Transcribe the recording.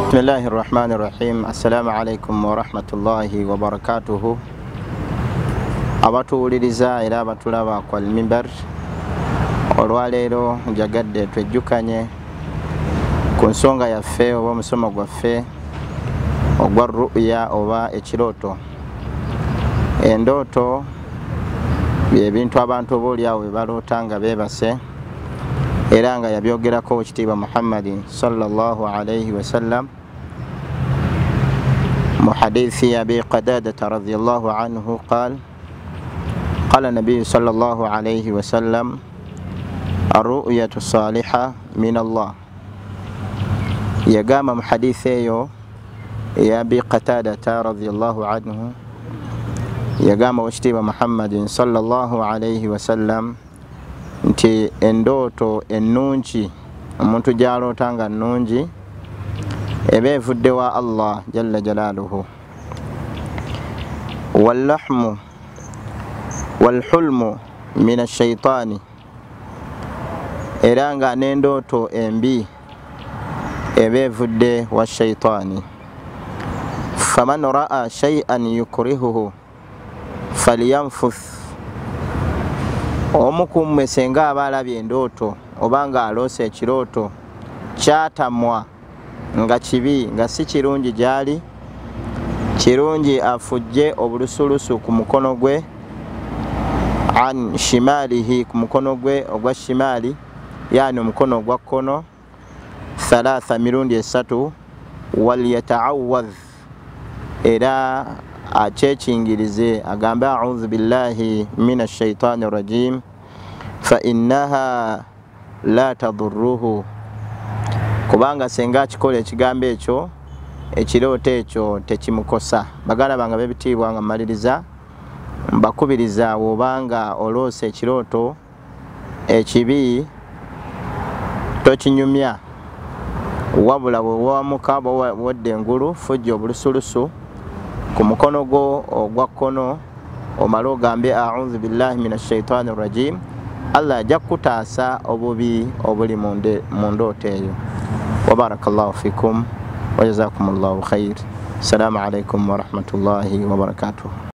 بسم الله الرحمن الرحيم. السلام عليكم ورحمة الله وبركاته. abatuwuliriza era abatulaba ku Al-Mimbar, olwaleero njagadde twejjukanye ku nsonga yaffe oba omusomo gwaffe ogwa ru'ya oba ekirooto. Endooto byebintu abantu oboolyawo bye baloota nga beebase era nga yabyogerako ekitiibwa Muhammadin sallallahu alayhi wasallam mu hadithi Abi Qadadata radiyallahu anhu قال النبي صلى الله عليه وسلم الرؤية الصالحة من الله. يقام محديثيو يا أبي قتادة رضي الله عنه يقام واشتيب محمد صلى الله عليه وسلم nti endooto ennungi omuntu gyalootanga nnungi eba evudde wa Allah jalla jalaaluhu. wallahmu walhulmu min ashaitaani, era nga n'endooto embi eba evudde wa shaitaani. faman ra'a shay'an yukrihuhu falyanfuth, omu ku mmwe senga aba alabye endooto oba nga aloose ekirooto kyatamwa nga kibi nga si kirungi gyali, kirungi afujje obulusulusu ku mukono gwe an shimalihi, ku mukono gwe ogwa shimali, yani omukono ogwa kkono, thalatha mirundi esatu, walyata'awwadh, era akyekingirize agambe a'udhu billahi minash shaitani rajim fa innaha la tadurruhu, kubanga senga akikola ekigambo ekyo ekirooto ekyo tekimukosa. Bagala banga bebitiibwa nga maliriza mbakubiriza obanga oloose ekirooto ekibi tokinyumya, wabula bwe wamuka bw'odda engulu fujja obulusulusu ku mukono gwo ogwa kkono omale ogambe a'udhu billahi minash shaitani rajim, Allah ajja kutaasa obubi obuli mu ndooto eyo. wa barakallahu fikum wa jazakumullahu khair. Assalamu alaikum wa rahmatullahi wa barakatuh.